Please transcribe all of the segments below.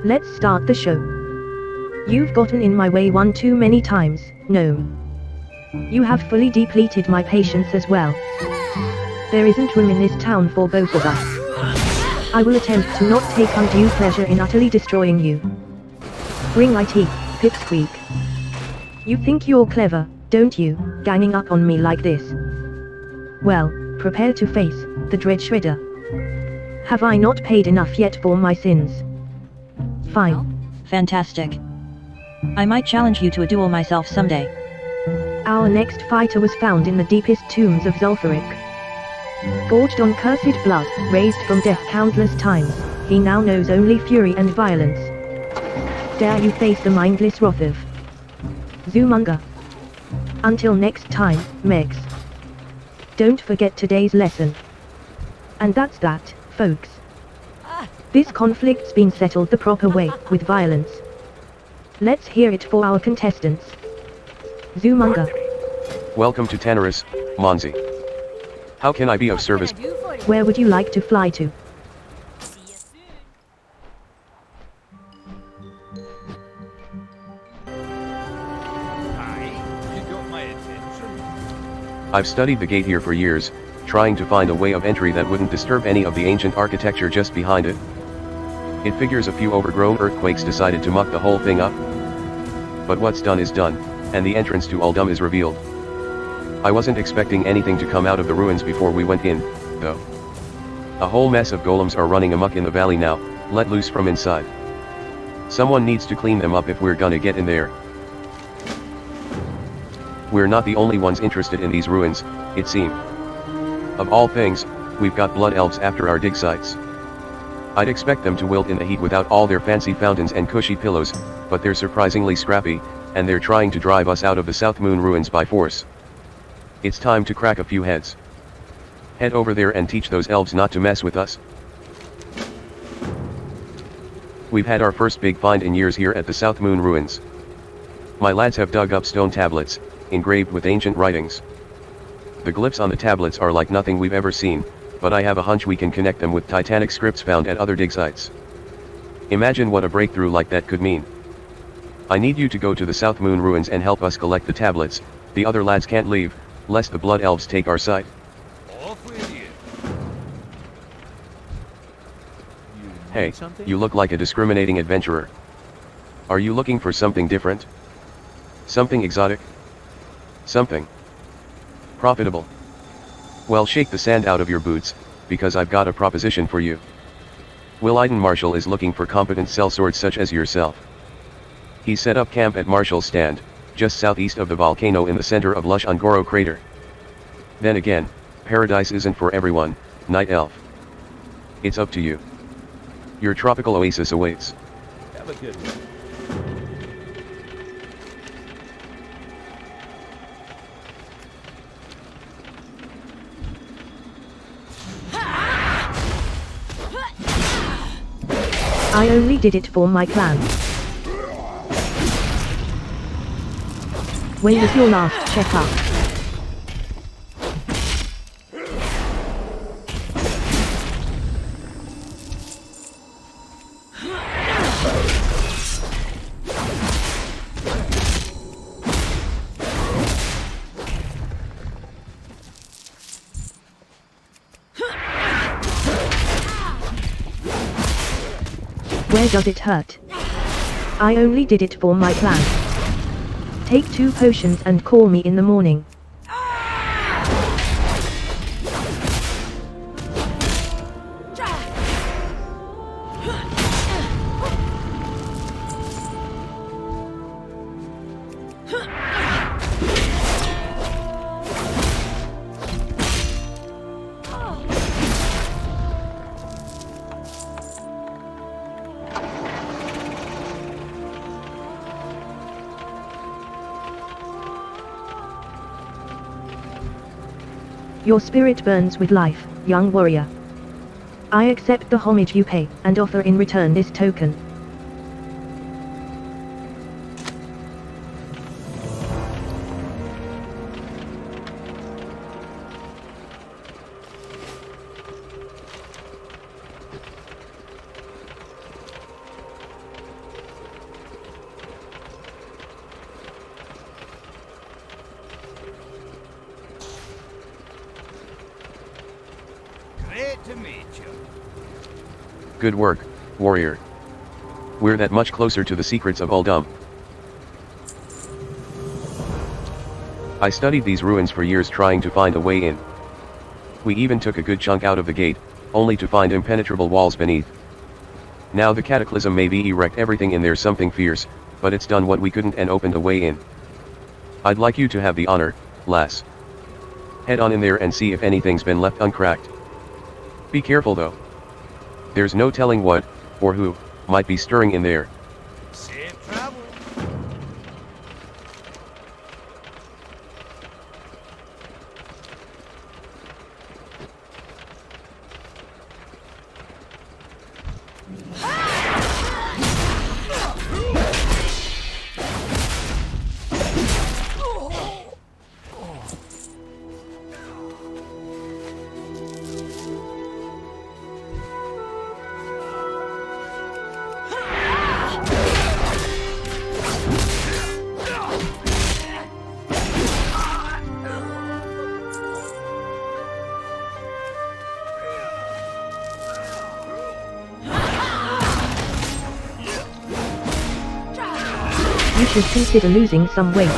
Let's start the show. You've gotten in my way one too many times, gnome. You have fully depleted my patience as well. There isn't room in this town for both of us. I will attempt to not take undue pleasure in utterly destroying you. Bring my teeth, pipsqueak. You think you're clever, don't you, ganging up on me like this? Well, prepare to face the Dread Shredder. Have I not paid enough yet for my sins? Fine. Fantastic. I might challenge you to a duel myself someday. Our next fighter was found in the deepest tombs of Zul'Farrak. Forged on cursed blood, raised from death countless times, he now knows only fury and violence. Dare you face the mindless wrath of Zoomunga? Until next time, Megs. Don't forget today's lesson. And that's that, folks. This conflict's been settled the proper way, with violence. Let's hear it for our contestants. Zoomunga. Welcome to Tanaris, Monzi. How can I be of service? Where would you like to fly to? I've studied the gate here for years, trying to find a way of entry that wouldn't disturb any of the ancient architecture just behind it. It figures a few overgrown earthquakes decided to muck the whole thing up. But what's done is done, and the entrance to Uldum is revealed. I wasn't expecting anything to come out of the ruins before we went in, though. A whole mess of golems are running amok in the valley now, let loose from inside. Someone needs to clean them up if we're gonna get in there. We're not the only ones interested in these ruins, it seems. Of all things, we've got blood elves after our dig sites. I'd expect them to wilt in the heat without all their fancy fountains and cushy pillows, but they're surprisingly scrappy, and they're trying to drive us out of the South Moon ruins by force. It's time to crack a few heads. Head over there and teach those elves not to mess with us. We've had our first big find in years here at the South Moon ruins. My lads have dug up stone tablets, engraved with ancient writings. The glyphs on the tablets are like nothing we've ever seen, but I have a hunch we can connect them with titanic scripts found at other dig sites. Imagine what a breakthrough like that could mean. I need you to go to the South Moon ruins and help us collect the tablets. The other lads can't leave, lest the blood elves take our side. Hey, you look like a discriminating adventurer. Are you looking for something different? Something exotic? Something profitable? Well, shake the sand out of your boots, because I've got a proposition for you. Will Iden Marshall is looking for competent sellswords such as yourself. He set up camp at Marshall's Stand, just southeast of the volcano in the center of lush Ungoro crater. Then again, paradise isn't for everyone, Night Elf. It's up to you. Your tropical oasis awaits. Have a good one. I only did it for my clan. When was your last checkup? Where does it hurt? I only did it for my clan. Take 2 potions and call me in the morning. Your spirit burns with life, young warrior. I accept the homage you pay, and offer in return this token. to meet you. Good work, warrior. We're that much closer to the secrets of Uldum. I studied these ruins for years trying to find a way in. We even took a good chunk out of the gate, only to find impenetrable walls beneath. Now the cataclysm may be wrecked everything in there something fierce, but it's done what we couldn't and opened a way in. I'd like you to have the honor, lass. Head on in there and see if anything's been left uncracked. Be careful though. There's no telling what, or who, might be stirring in there. Safe travel. You should consider losing some weight.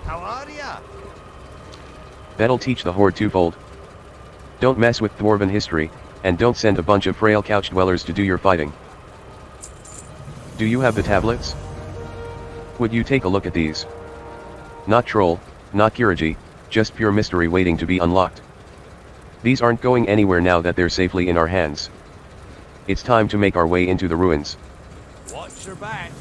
How are ya? That'll teach the Horde twofold. Don't mess with Dwarven history, and don't send a bunch of frail couch dwellers to do your fighting. Do you have the tablets? Would you take a look at these? Not troll, not Kirigi, just pure mystery waiting to be unlocked. These aren't going anywhere now that they're safely in our hands. It's time to make our way into the ruins. Watch your back.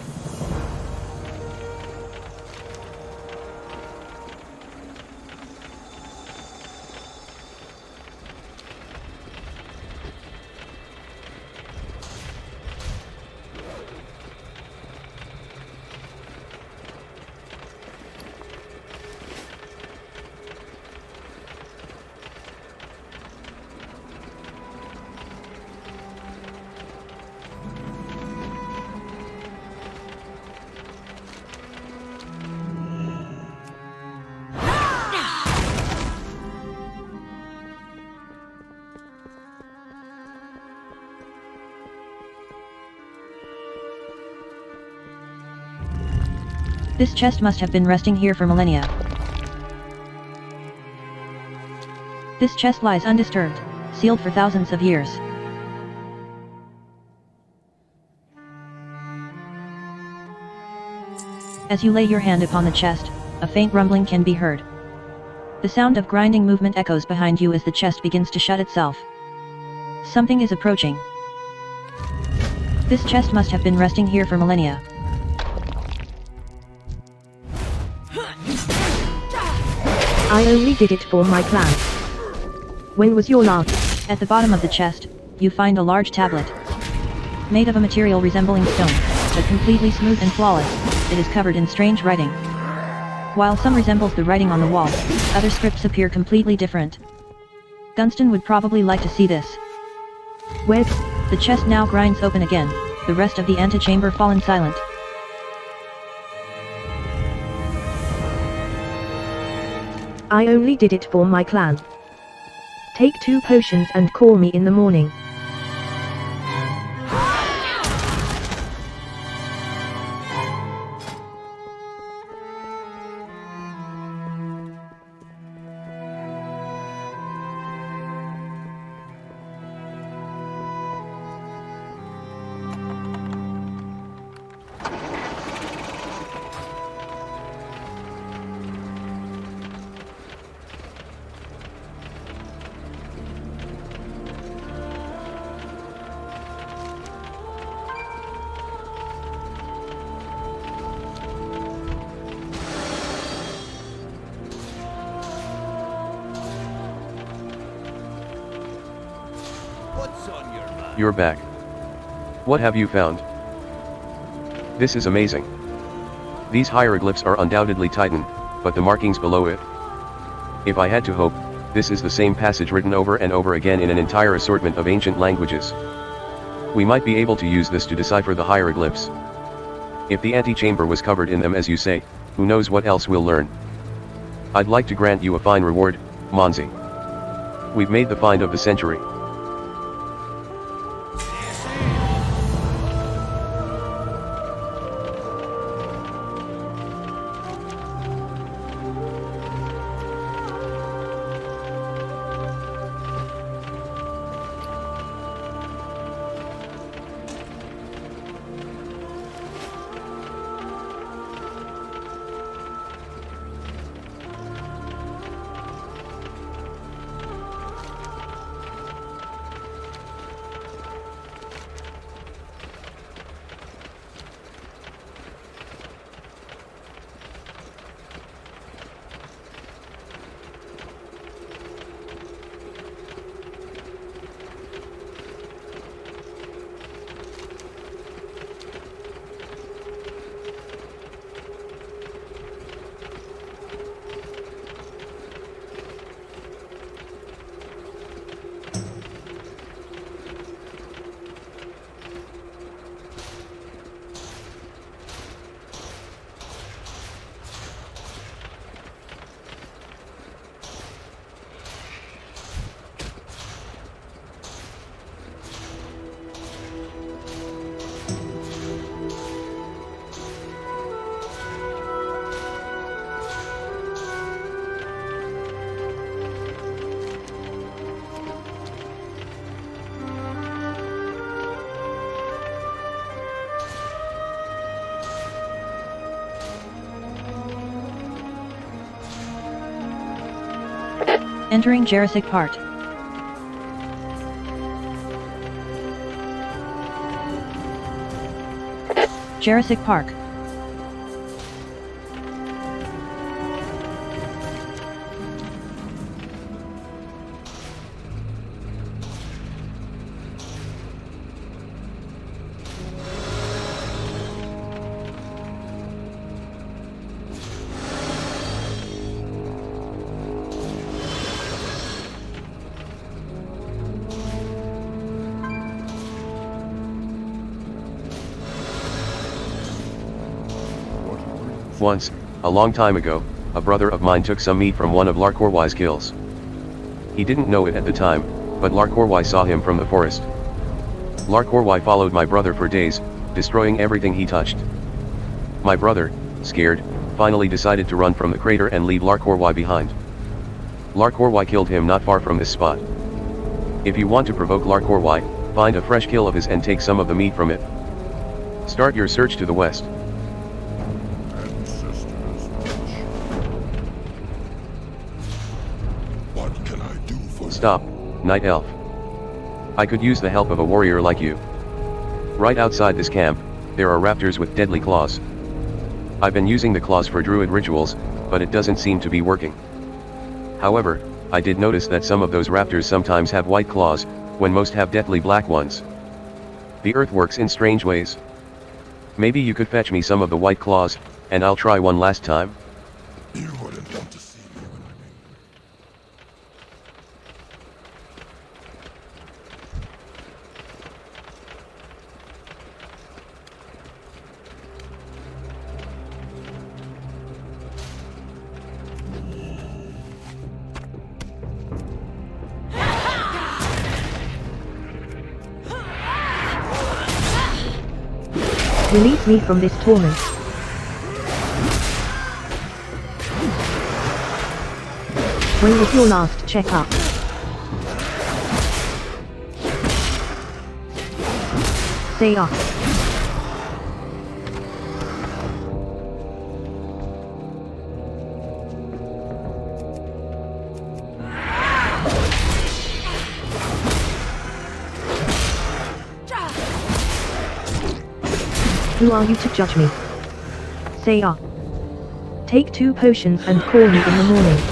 This chest must have been resting here for millennia. This chest lies undisturbed, sealed for thousands of years. As you lay your hand upon the chest, a faint rumbling can be heard. The sound of grinding movement echoes behind you as the chest begins to shut itself. Something is approaching. This chest must have been resting here for millennia. I only did it for my clan. When was your last? At the bottom of the chest, you find a large tablet. Made of a material resembling stone, but completely smooth and flawless, it is covered in strange writing. While some resembles the writing on the wall, other scripts appear completely different. Gunston would probably like to see this. Where's... The chest now grinds open again, the rest of the antechamber fallen silent. I only did it for my clan. Take 2 potions and call me in the morning. What's on your mind? You're back. What have you found? This is amazing. These hieroglyphs are undoubtedly Titan, but the markings below it? If I had to hope, this is the same passage written over and over again in an entire assortment of ancient languages. We might be able to use this to decipher the hieroglyphs. If the antechamber was covered in them as you say, who knows what else we'll learn. I'd like to grant you a fine reward, Monzi. We've made the find of the century. Entering Jurassic Park. Jurassic Park. Once, a long time ago, a brother of mine took some meat from one of Larkorwai's kills. He didn't know it at the time, but Larkorwai saw him from the forest. Larkorwai followed my brother for days, destroying everything he touched. My brother, scared, finally decided to run from the crater and leave Larkorwai behind. Larkorwai killed him not far from this spot. If you want to provoke Larkorwai, find a fresh kill of his and take some of the meat from it. Start your search to the west. Stop, Night Elf. I could use the help of a warrior like you. Right outside this camp, there are raptors with deadly claws. I've been using the claws for druid rituals, but it doesn't seem to be working. However, I did notice that some of those raptors sometimes have white claws, when most have deathly black ones. The earth works in strange ways. Maybe you could fetch me some of the white claws, and I'll try one last time? You wouldn't want to see me when I'm angry. Release me from this torment. When was your last checkup? Say up. Who are you to judge me? Say up. Take 2 potions and call me in the morning.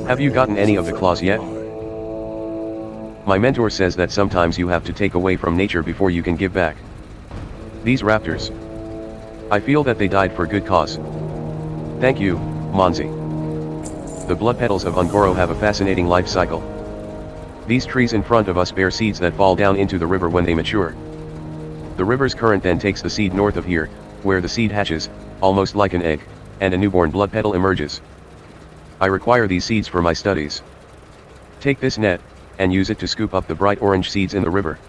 Have you gotten any of the claws yet? My mentor says that sometimes you have to take away from nature before you can give back. These raptors. I feel that they died for good cause. Thank you, Monzi. The blood petals of Ungoro have a fascinating life cycle. These trees in front of us bear seeds that fall down into the river when they mature. The river's current then takes the seed north of here, where the seed hatches, almost like an egg, and a newborn blood petal emerges. I require these seeds for my studies. Take this net, and use it to scoop up the bright orange seeds in the river.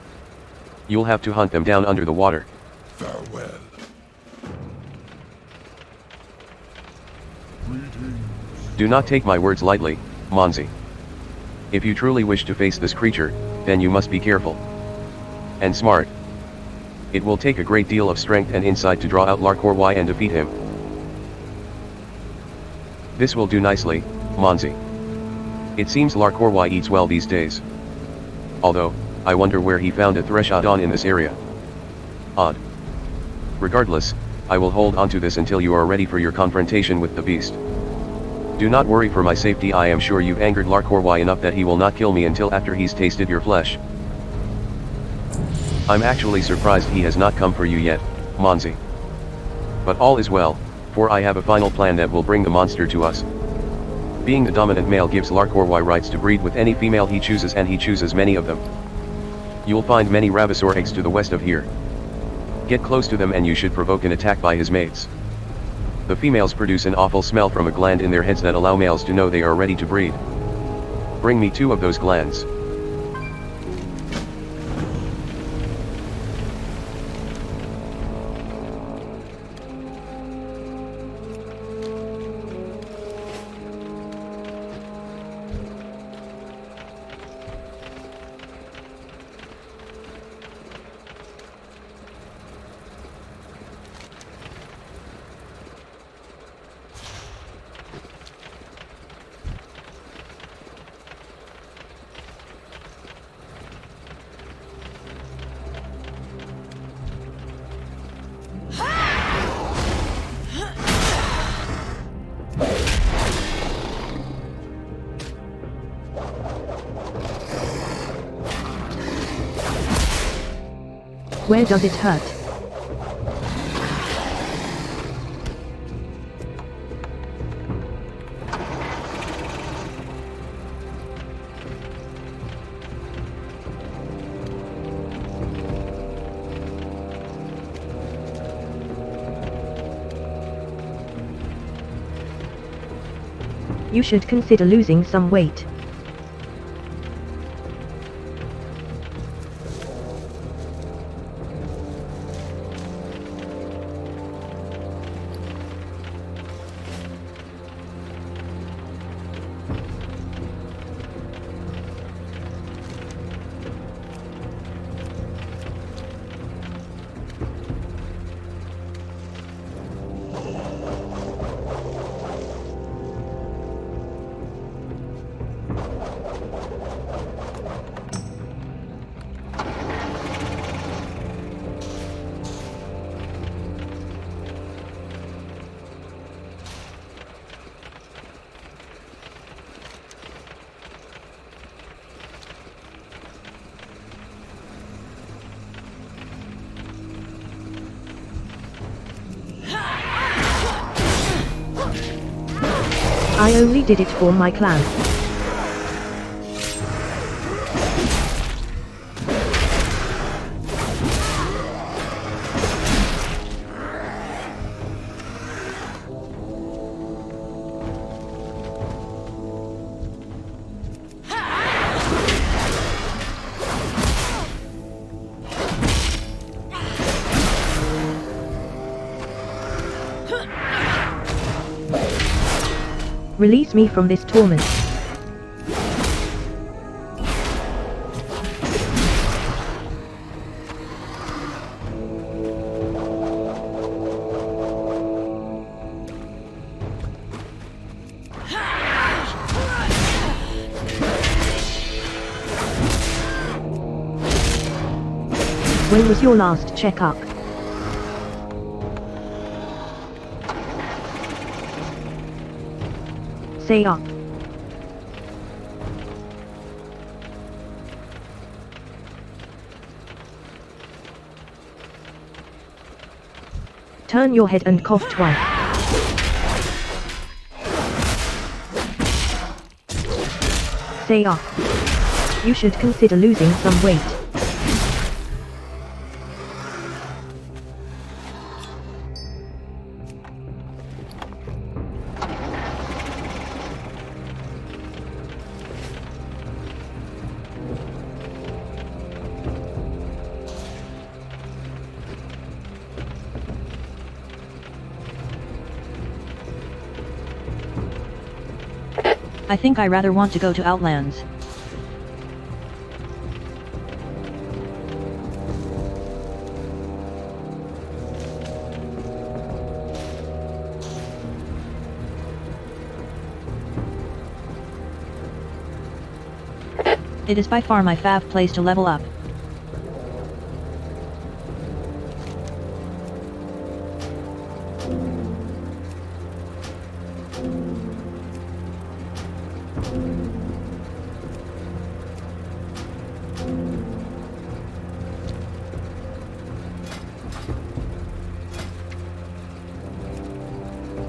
You'll have to hunt them down under the water. Farewell. Do not take my words lightly, Monzi. If you truly wish to face this creature, then you must be careful. And smart. It will take a great deal of strength and insight to draw out Larkorwai and defeat him. This will do nicely, Monzi. It seems Larkorwai eats well these days. Although, I wonder where he found a Threshodon in this area. Odd. Regardless, I will hold onto this until you are ready for your confrontation with the beast. Do not worry for my safety. I am sure you've angered Larkorwai enough that he will not kill me until after he's tasted your flesh. I'm actually surprised he has not come for you yet, Monzi. But all is well, for I have a final plan that will bring the monster to us. Being the dominant male gives Larkorwai rights to breed with any female he chooses, and he chooses many of them. You'll find many Ravisaur eggs to the west of here. Get close to them and you should provoke an attack by his mates. The females produce an awful smell from a gland in their heads that allow males to know they are ready to breed. Bring me 2 of those glands. Where does it hurt? You should consider losing some weight. I only did it for my clan. Release me from this torment. When was your last checkup? Say up. Turn your head and cough twice. Say up. You should consider losing some weight. I think I rather want to go to Outlands. It is by far my fav place to level up.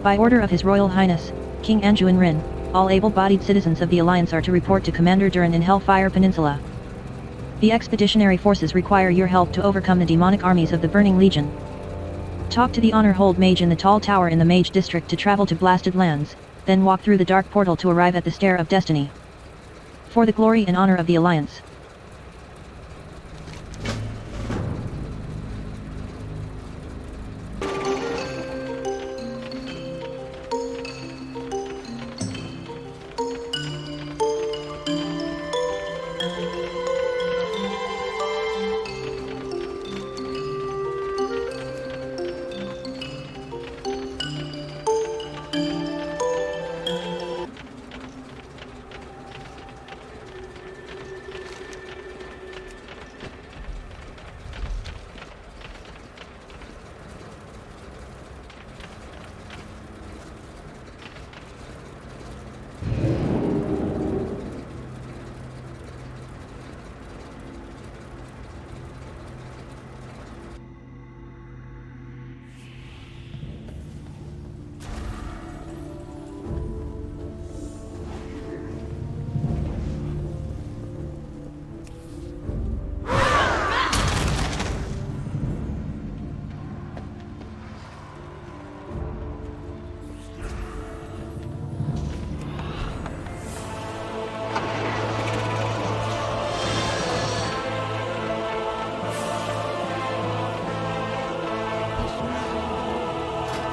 By order of His Royal Highness, King Anjuin Rin, all able-bodied citizens of the Alliance are to report to Commander Durin in Hellfire Peninsula. The expeditionary forces require your help to overcome the demonic armies of the Burning Legion. Talk to the Honor Hold Mage in the Tall Tower in the Mage District to travel to Blasted Lands, then walk through the Dark Portal to arrive at the Stair of Destiny. For the glory and honor of the Alliance.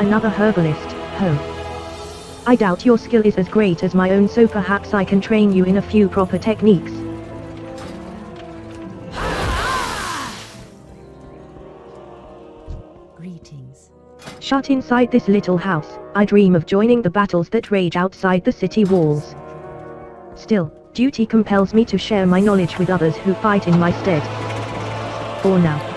Another herbalist, ho. I doubt your skill is as great as my own, so perhaps I can train you in a few proper techniques. Greetings. Shut inside this little house, I dream of joining the battles that rage outside the city walls. Still, duty compels me to share my knowledge with others who fight in my stead. For now.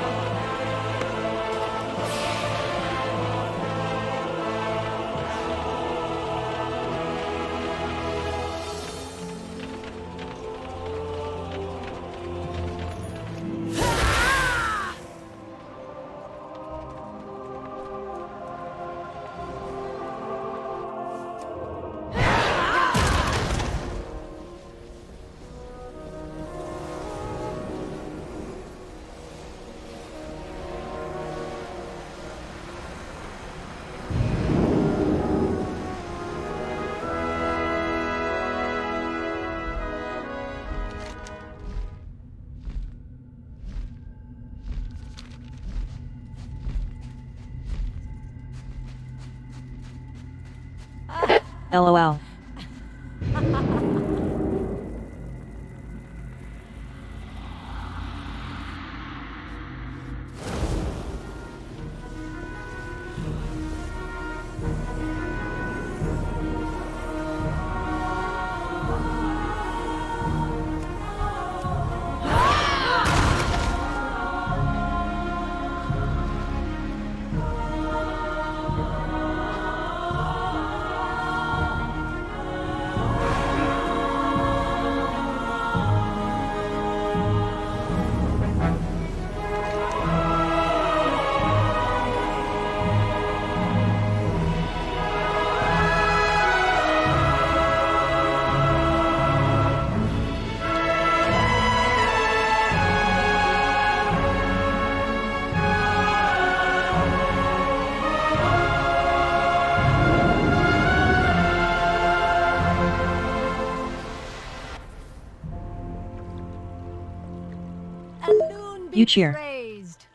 LOL. You cheer. Raised.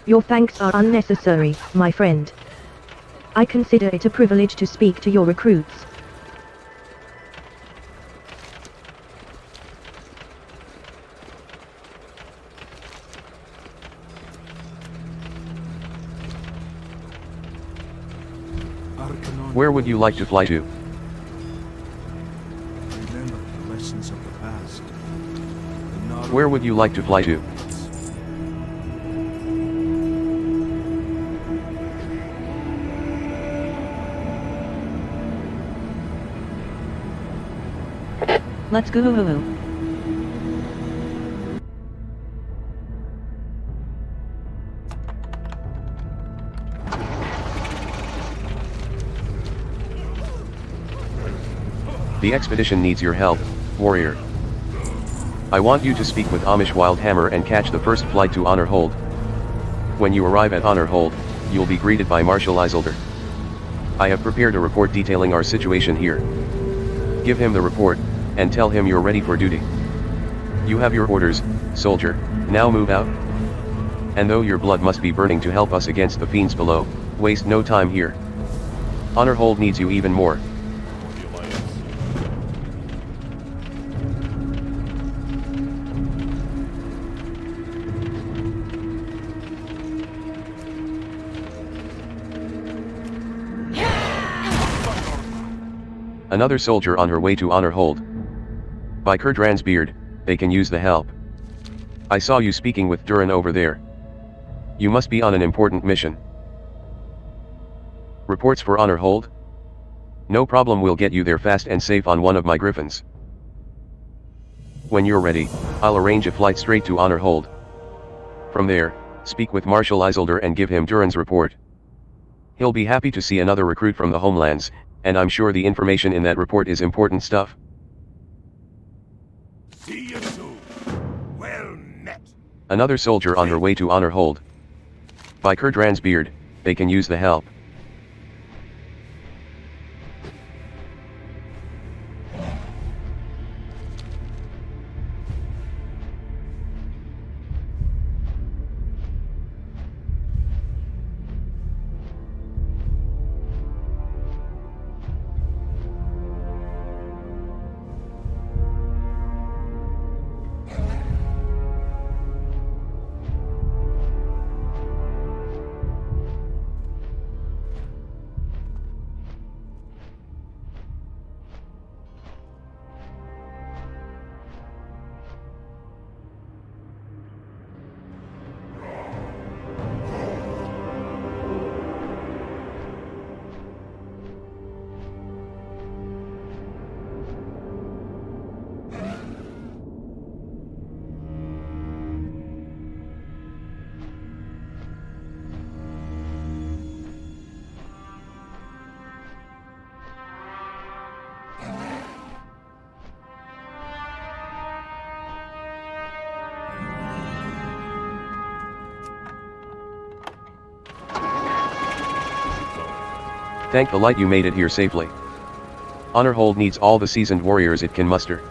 Your thanks are unnecessary, my friend. I consider it a privilege to speak to your recruits. Where would you like to fly to? Remember the lessons of the past. Where would you like to fly to? Let's go. The expedition needs your help, warrior. I want you to speak with Amish Wildhammer and catch the first flight to Honor Hold. When you arrive at Honor Hold, you'll be greeted by Marshal Isolder. I have prepared a report detailing our situation here. Give him the report, and tell him you're ready for duty. You have your orders, soldier, now move out. And though your blood must be burning to help us against the fiends below, waste no time here. Honor Hold needs you even more. Another soldier on her way to Honor Hold. By Kurdran's beard, they can use the help. I saw you speaking with Duran over there. You must be on an important mission. Reports for Honor Hold? No problem, we'll get you there fast and safe on one of my griffins. When you're ready, I'll arrange a flight straight to Honor Hold. From there, speak with Marshal Isolder and give him Duran's report. He'll be happy to see another recruit from the homelands, and I'm sure the information in that report is important stuff. See you soon. Well met. Another soldier on her way to Honor Hold. By Kurdran's beard, they can use the help. Thank the light you made it here safely. Honorhold needs all the seasoned warriors it can muster.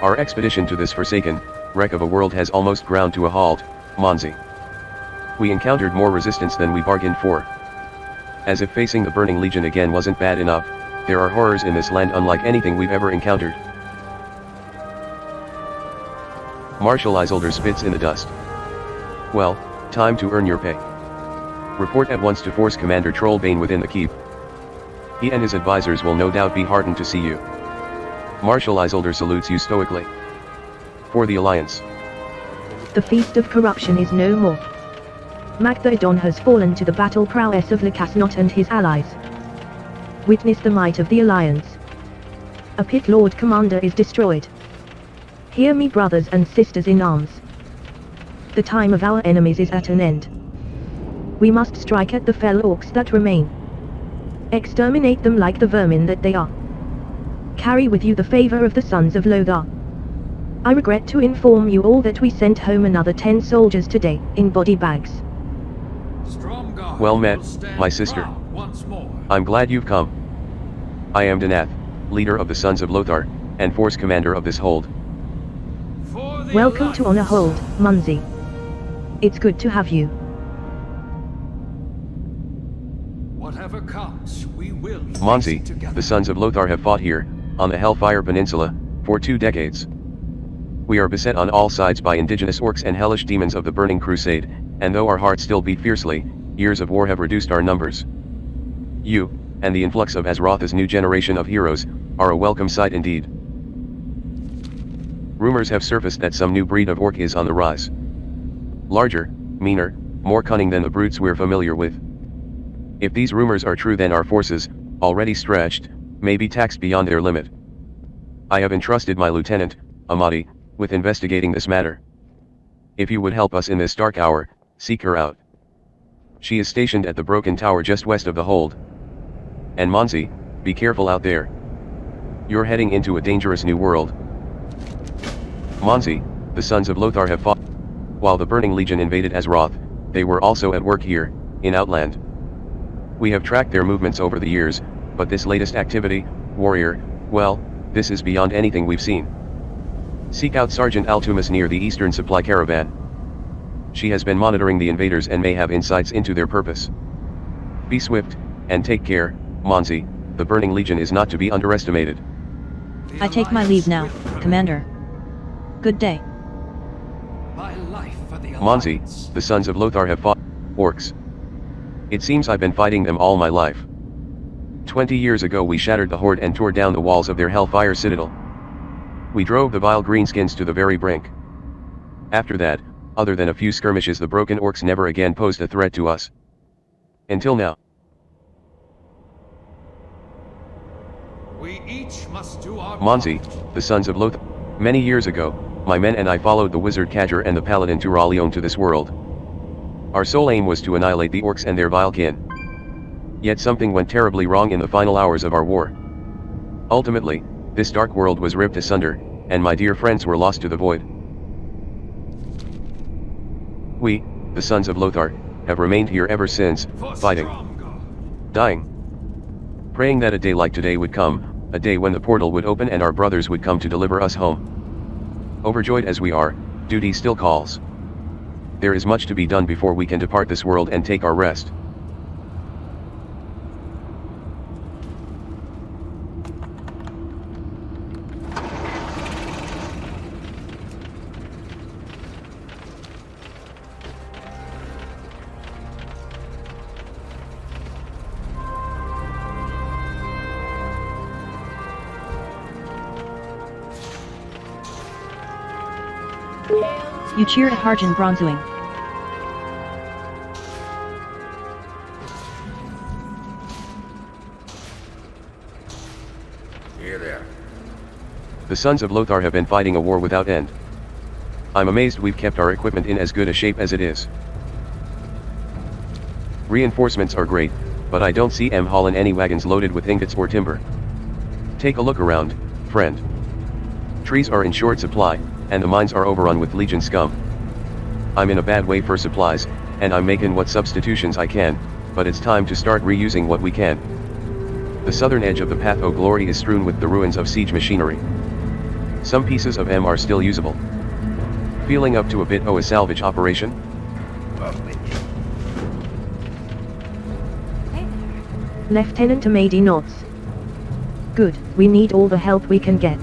Our expedition to this forsaken wreck of a world has almost ground to a halt, Monzi. We encountered more resistance than we bargained for. As if facing the Burning Legion again wasn't bad enough, there are horrors in this land unlike anything we've ever encountered. Marshal Isolder spits in the dust. Well, time to earn your pay. Report at once to Force Commander Trollbane within the keep. He and his advisors will no doubt be heartened to see you. Marshal Isolder salutes you stoically. For the Alliance. The Feast of Corruption is no more. Magthodon has fallen to the battle prowess of Lacasnot and his allies. Witness the might of the Alliance. A Pit Lord Commander is destroyed. Hear me, brothers and sisters in arms. The time of our enemies is at an end. We must strike at the fell orcs that remain. Exterminate them like the vermin that they are. Carry with you the favor of the sons of Lothar. I regret to inform you all that we sent home another 10 soldiers today, in body bags. Well met, my sister. I'm glad you've come. I am Danath, leader of the Sons of Lothar, and force commander of this hold. Welcome to Honorhold, Munzi. It's good to have you. Whatever comes, we will. Monzi, the Sons of Lothar have fought here, on the Hellfire Peninsula, for 2 decades. We are beset on all sides by indigenous orcs and hellish demons of the Burning Crusade, and though our hearts still beat fiercely, years of war have reduced our numbers. You, and the influx of Azeroth's new generation of heroes, are a welcome sight indeed. Rumors have surfaced that some new breed of orc is on the rise. Larger, meaner, more cunning than the brutes we're familiar with. If these rumors are true, then our forces, already stretched, may be taxed beyond their limit. I have entrusted my lieutenant, Amadi, with investigating this matter. If you would help us in this dark hour, seek her out. She is stationed at the Broken Tower just west of the hold. And Monzi, be careful out there. You're heading into a dangerous new world. Monzi, the Sons of Lothar have fought. While the Burning Legion invaded Azeroth, they were also at work here, in Outland. We have tracked their movements over the years, but this latest activity, warrior, well, this is beyond anything we've seen. Seek out Sergeant Altumas near the Eastern Supply Caravan. She has been monitoring the invaders and may have insights into their purpose. Be swift, and take care, Monzi, the Burning Legion is not to be underestimated. I take my leave now, Commander. Good day. Monzi, the Sons of Lothar have fought orcs. It seems I've been fighting them all my life. 20 years ago we shattered the Horde and tore down the walls of their Hellfire Citadel. We drove the vile greenskins to the very brink. After that, other than a few skirmishes, the broken orcs never again posed a threat to us. Until now. We each must do our Monzi, the Sons of Lothar. Many years ago, my men and I followed the wizard Kadger and the paladin Turalion to this world. Our sole aim was to annihilate the orcs and their vile kin. Yet something went terribly wrong in the final hours of our war. Ultimately, this dark world was ripped asunder, and my dear friends were lost to the void. We, the Sons of Lothar, have remained here ever since, fighting, dying, praying that a day like today would come, a day when the portal would open and our brothers would come to deliver us home. Overjoyed as we are, duty still calls. There is much to be done before we can depart this world and take our rest. You cheer at Harjan Bronzewing. Here there. The Sons of Lothar have been fighting a war without end. I'm amazed we've kept our equipment in as good a shape as it is. Reinforcements are great, but I don't see them hauling any wagons loaded with ingots or timber. Take a look around, friend. Trees are in short supply, and the mines are overrun with Legion scum. I'm in a bad way for supplies, and I'm making what substitutions I can, but it's time to start reusing what we can. The southern edge of the Path o' Glory is strewn with the ruins of siege machinery. Some pieces of M are still usable. Feeling up to a bit of a salvage operation? Lieutenant Amadi nods. Good, we need all the help we can get.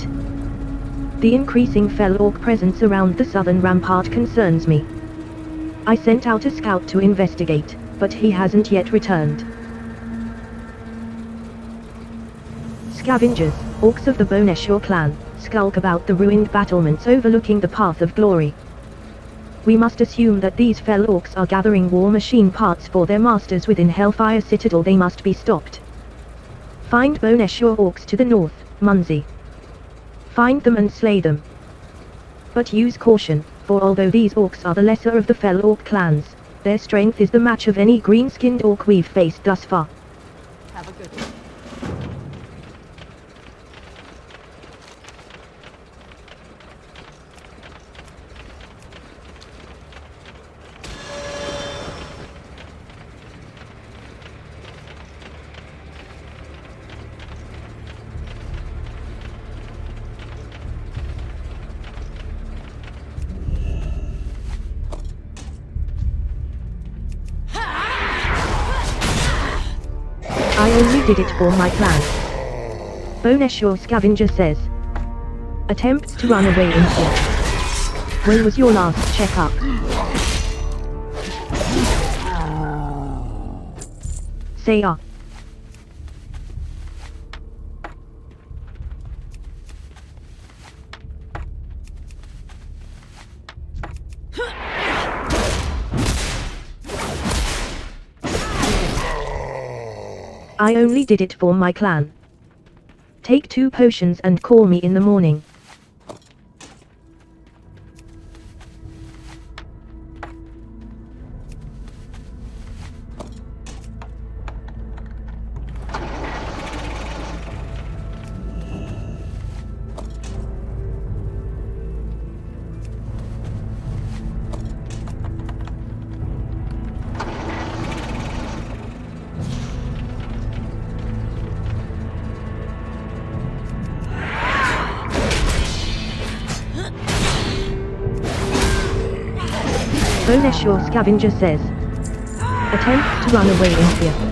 The increasing Fel Orc presence around the southern rampart concerns me. I sent out a scout to investigate, but he hasn't yet returned. Scavengers, orcs of the Boneshore clan, skulk about the ruined battlements overlooking the Path of Glory. We must assume that these Fel Orcs are gathering war machine parts for their masters within Hellfire Citadel. They must be stopped. Find Boneshore orcs to the north, Munsey. Find them and slay them. But use caution, for although these orcs are the lesser of the Fel Orc clans, their strength is the match of any green-skinned orc we've faced thus far. Have a good one. I only did it for my clan. Boneshore Scavenger says. Attempts to run away in here. When was your last checkup? Say ah. I only did it for my clan. Take 2 potions and call me in the morning. Boneshore Scavenger says. Attempts to run away in here.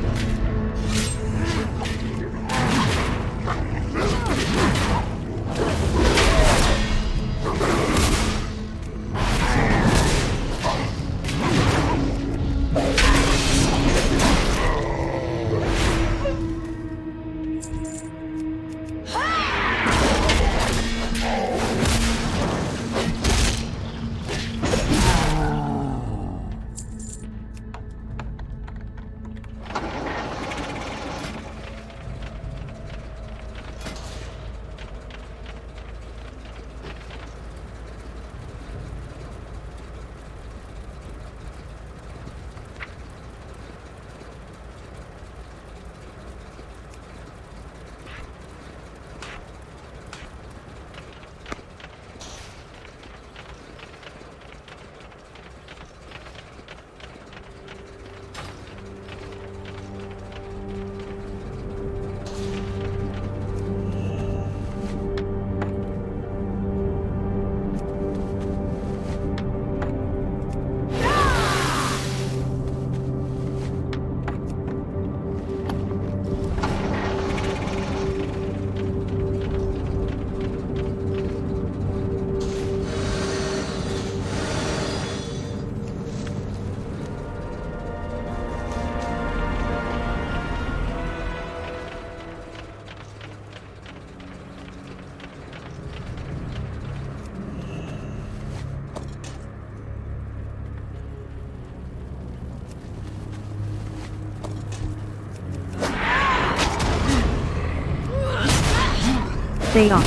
Stay off.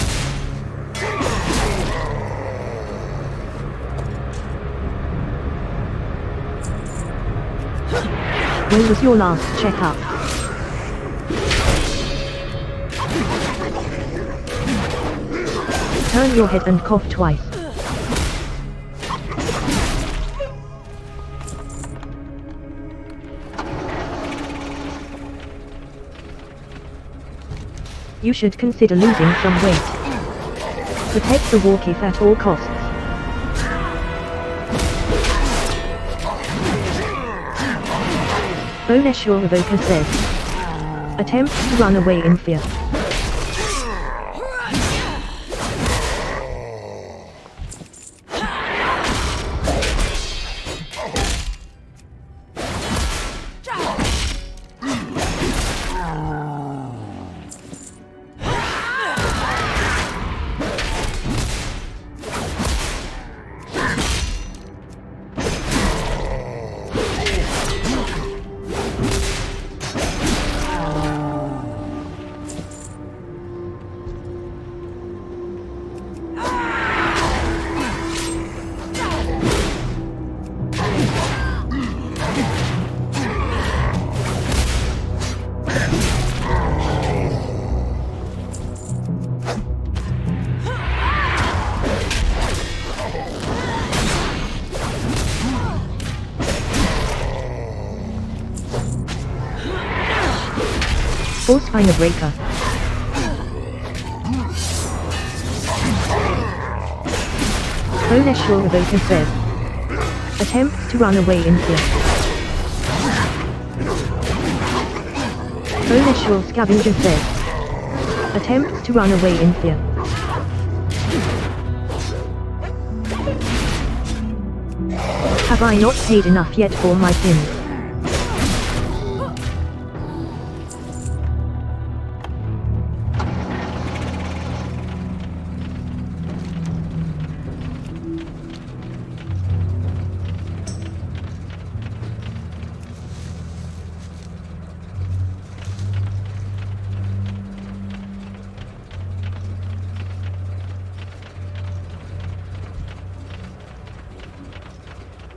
When was your last checkup? Turn your head and cough twice. You should consider losing some weight. Protect the Warcraft at all costs. Boneshur Revoker says. Attempt to run away in fear. Force Finder Breaker. Boneshur Revoker says. Attempts to run away in fear. Boneshur Scavenger says. Attempts to run away in fear. Have I not paid enough yet for my sins?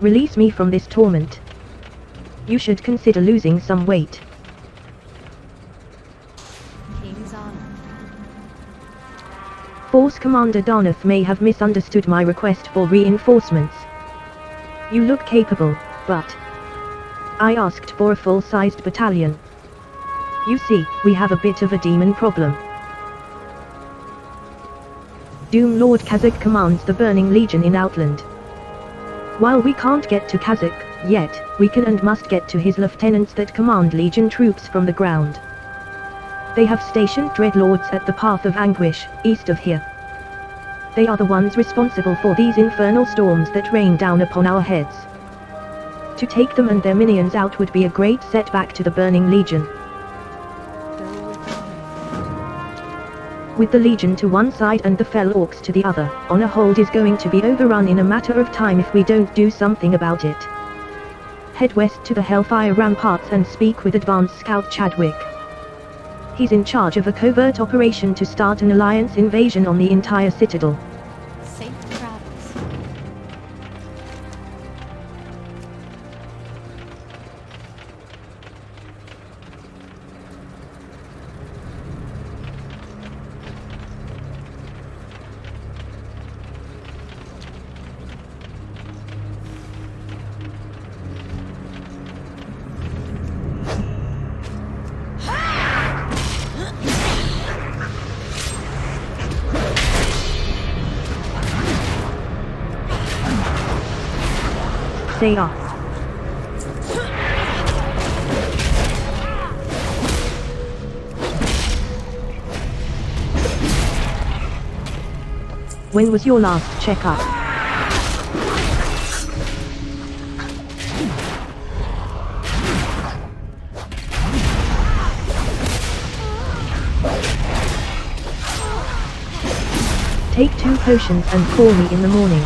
Release me from this torment. You should consider losing some weight. King's honor. Force Commander Darnath may have misunderstood my request for reinforcements. You look capable, but I asked for a full-sized battalion. You see, we have a bit of a demon problem. Doom Lord Kazakh commands the Burning Legion in Outland. While we can't get to Kazakh yet, we can and must get to his lieutenants that command Legion troops from the ground. They have stationed Dreadlords at the Path of Anguish, east of here. They are the ones responsible for these infernal storms that rain down upon our heads. To take them and their minions out would be a great setback to the Burning Legion. With the Legion to one side and the Fell Orcs to the other, Honorhold is going to be overrun in a matter of time if we don't do something about it. Head west to the Hellfire Ramparts and speak with Advanced Scout Chadwick. He's in charge of a covert operation to start an alliance invasion on the entire citadel. Safe travels. Stay off. When was your last checkup? Take 2 potions and call me in the morning.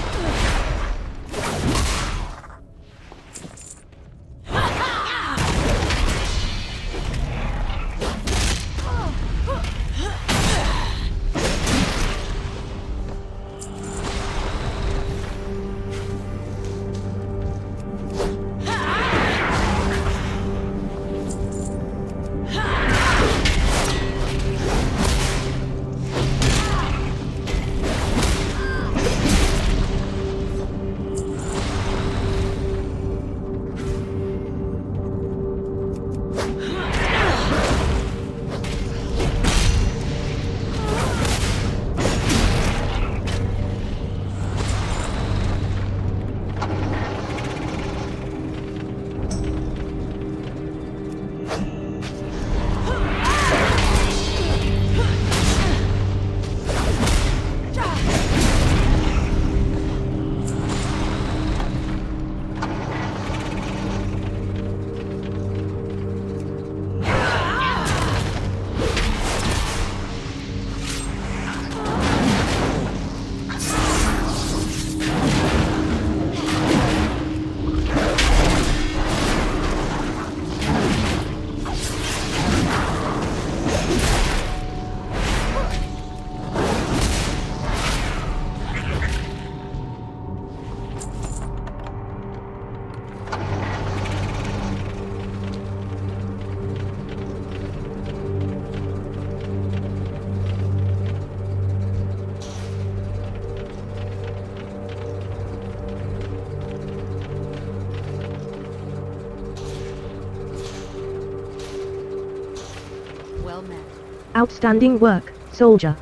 Outstanding work, soldier.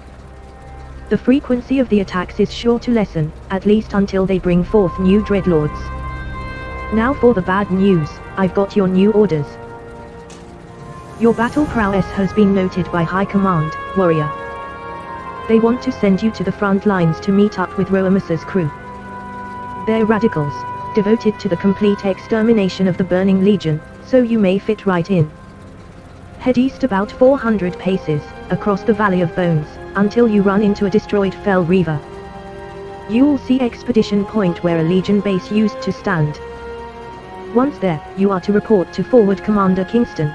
The frequency of the attacks is sure to lessen, at least until they bring forth new dreadlords. Now for the bad news, I've got your new orders. Your battle prowess has been noted by High Command, warrior. They want to send you to the front lines to meet up with Roamus's crew. They're radicals, devoted to the complete extermination of the Burning Legion, so you may fit right in. Head east about 400 paces, across the Valley of Bones, until you run into a destroyed Fell Reaver. You'll see Expedition Point where a Legion base used to stand. Once there, you are to report to Forward Commander Kingston.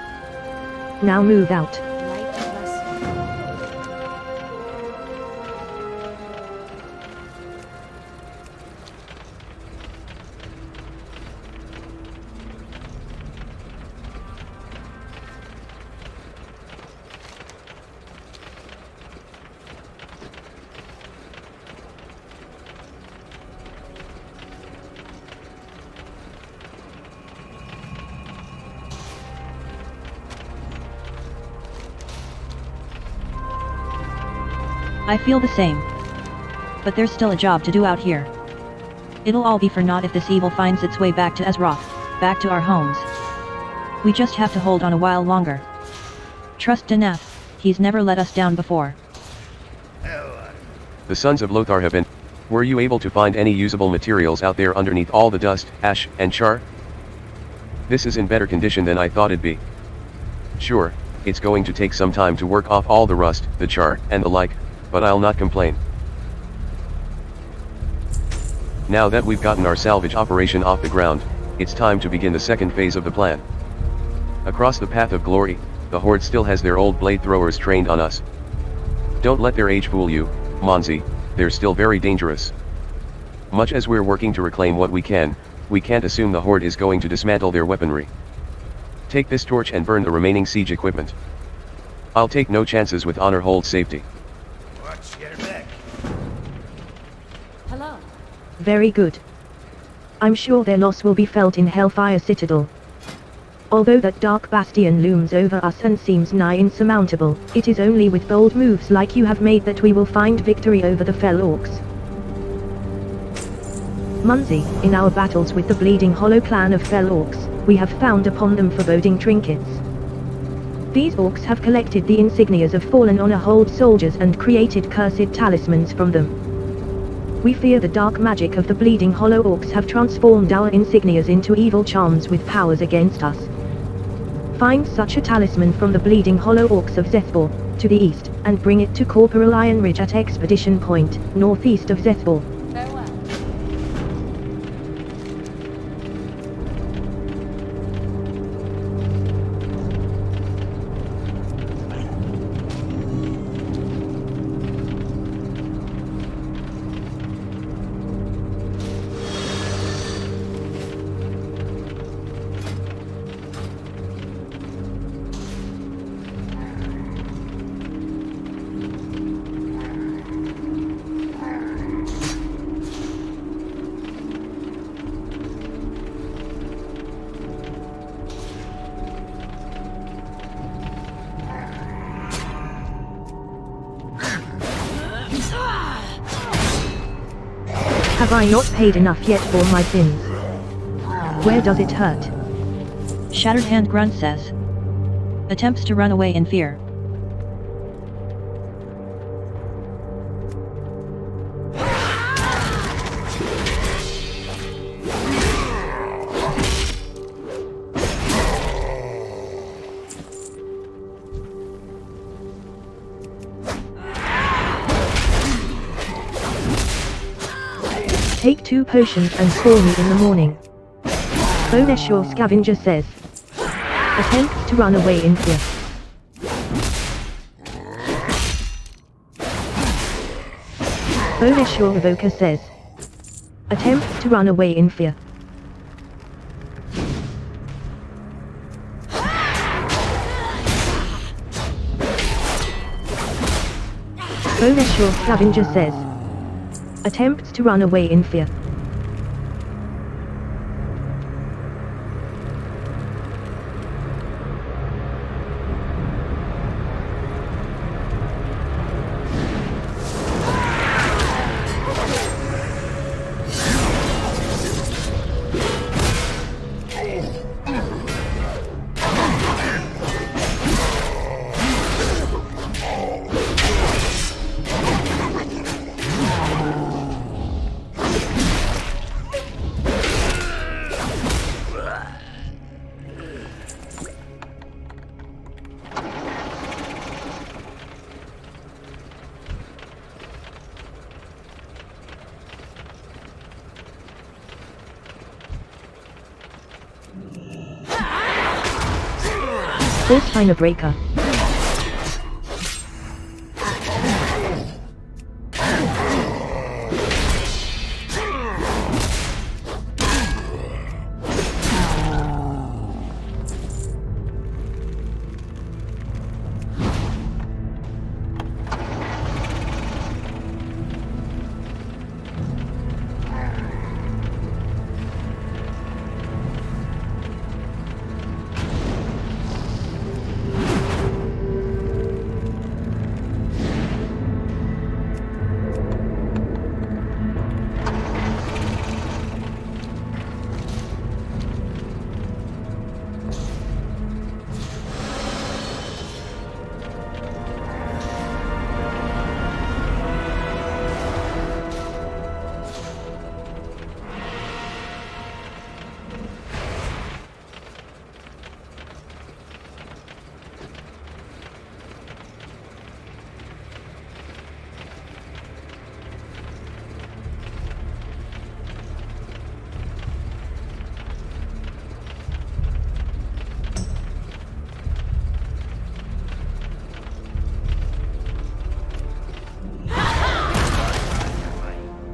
Now move out. Light lesson. I feel the same. But there's still a job to do out here. It'll all be for naught if this evil finds its way back to Azeroth, back to our homes. We just have to hold on a while longer. Trust Danath, he's never let us down before. The Sons of Lothar have been... Were you able to find any usable materials out there underneath all the dust, ash, and char? This is in better condition than I thought it'd be. Sure, it's going to take some time to work off all the rust, the char, and the like, but I'll not complain. Now that we've gotten our salvage operation off the ground, it's time to begin the second phase of the plan. Across the path of glory, the Horde still has their old blade throwers trained on us. Don't let their age fool you, Monzi, they're still very dangerous. Much as we're working to reclaim what we can't assume the Horde is going to dismantle their weaponry. Take this torch and burn the remaining siege equipment. I'll take no chances with honor hold safety. Watch your back. Hello. Very good. I'm sure their loss will be felt in Hellfire Citadel. Although that dark bastion looms over us and seems nigh insurmountable, it is only with bold moves like you have made that we will find victory over the Fell Orcs. Munzi, in our battles with the Bleeding Hollow clan of Fell Orcs, we have found upon them foreboding trinkets. These orcs have collected the insignias of fallen honor hold soldiers and created cursed talismans from them. We fear the dark magic of the Bleeding Hollow orcs have transformed our insignias into evil charms with powers against us. Find such a talisman from the Bleeding Hollow orcs of Zethbor, to the east, and bring it to Corporal Iron Ridge at Expedition Point, northeast of Zethbor. Farewell. Have I not paid enough yet for my sins? Where does it hurt? Shattered Hand Grunt says. Attempts to run away in fear. Take 2 potions and call me in the morning. Boneshore Scavenger says. Attempts to run away in fear. Boneshore Evoker says. Attempts to run away in fear. Boneshore Scavenger says. Attempts to run away in fear. Force Finer Breaker.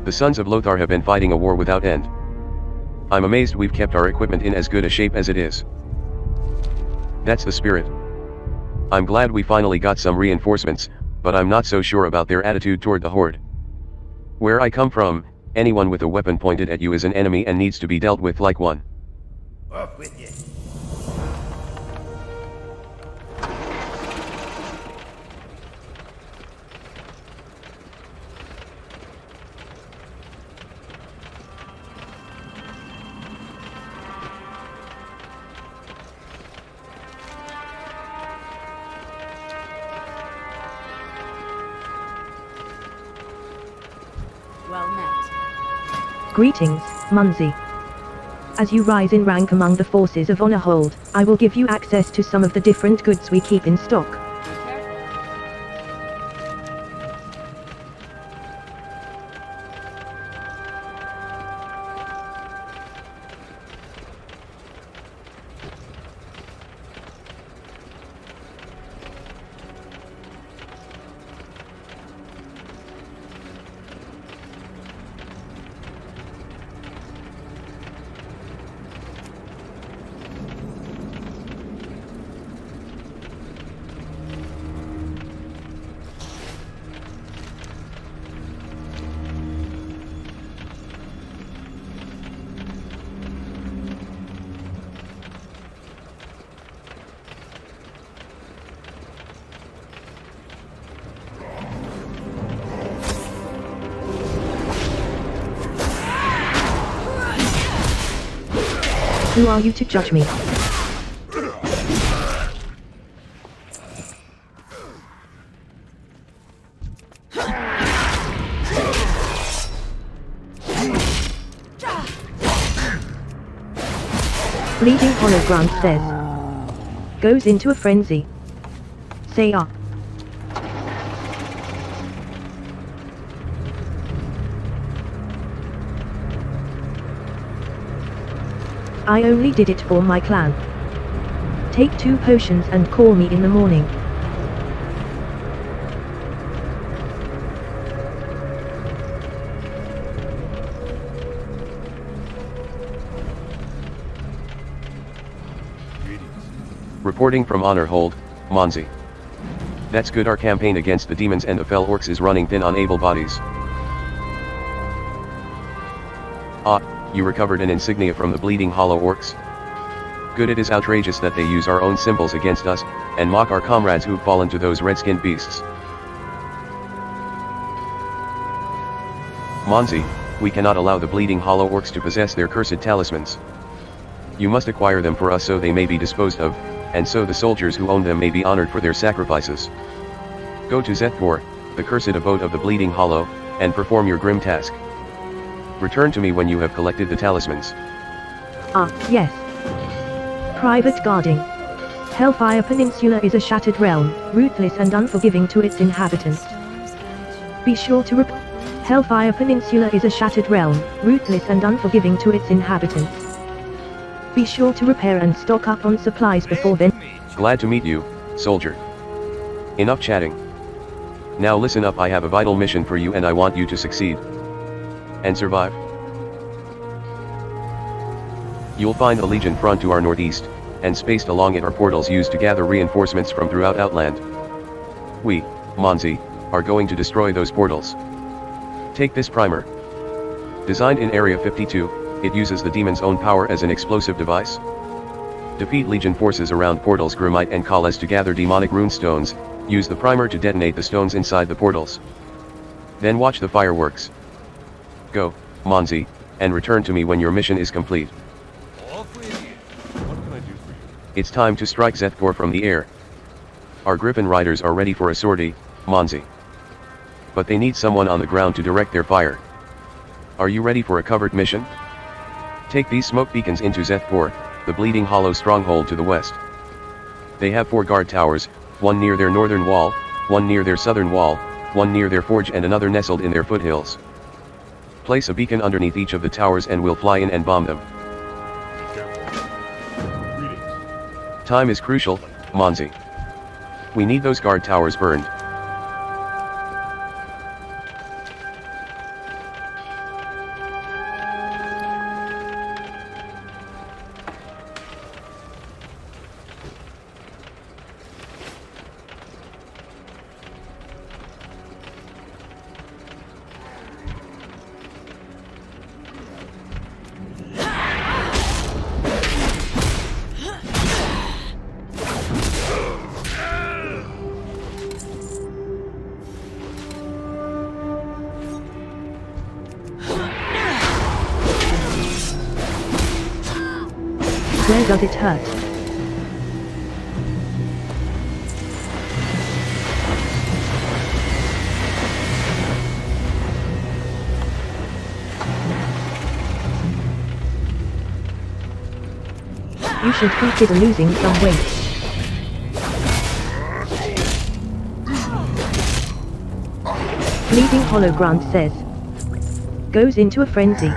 The Sons of Lothar have been fighting a war without end. I'm amazed we've kept our equipment in as good a shape as it is. That's the spirit. I'm glad we finally got some reinforcements, but I'm not so sure about their attitude toward the Horde. Where I come from, anyone with a weapon pointed at you is an enemy and needs to be dealt with like one. Off with you. Well met. Greetings, Munzi. As you rise in rank among the forces of Honor Hold, I will give you access to some of the different goods we keep in stock. Who are you to judge me? Bleeding Hologram says. Goes into a frenzy. Say ah. I only did it for my clan. Take 2 potions and call me in the morning. Reporting from Honor Hold, Monzi. That's good. Our campaign against the demons and the fell orcs is running thin on able bodies. Ah, you recovered an insignia from the bleeding hollow orcs? Good. It is outrageous that they use our own symbols against us, and mock our comrades who've fallen to those red-skinned beasts. Monzi, we cannot allow the bleeding hollow orcs to possess their cursed talismans. You must acquire them for us so they may be disposed of, and so the soldiers who own them may be honored for their sacrifices. Go to Zethgor, the cursed abode of the bleeding hollow, and perform your grim task. Return to me when you have collected the talismans. Ah, yes. Private guarding. Hellfire Peninsula is a shattered realm, ruthless and unforgiving to its inhabitants. Be sure to Hellfire Peninsula is a shattered realm, ruthless and unforgiving to its inhabitants. Be sure to repair and stock up on supplies before then. Glad to meet you, soldier. Enough chatting. Now listen up, I have a vital mission for you and I want you to succeed. And survive. You'll find a Legion front to our northeast, and spaced along it are portals used to gather reinforcements from throughout Outland. We, Monzi, are going to destroy those portals. Take this primer. Designed in Area 52, it uses the demon's own power as an explosive device. Defeat Legion forces around portals Grimite and Kales to gather demonic rune stones, use the primer to detonate the stones inside the portals. Then watch the fireworks. Go, Monzi, and return to me when your mission is complete. Off with you. What can I do for you? It's time to strike Zethkor from the air. Our Griffin riders are ready for a sortie, Monzi. But they need someone on the ground to direct their fire. Are you ready for a covert mission? Take these smoke beacons into Zethkor, the Bleeding Hollow stronghold to the west. They have 4 guard towers, one near their northern wall, one near their southern wall, one near their forge and another nestled in their foothills. Place a beacon underneath each of the towers and we'll fly in and bomb them. Time is crucial, Monzi. We need those guard towers burned. Where does it hurt? You should consider losing some weight. Bleeding Hollow Grant says. Goes into a frenzy.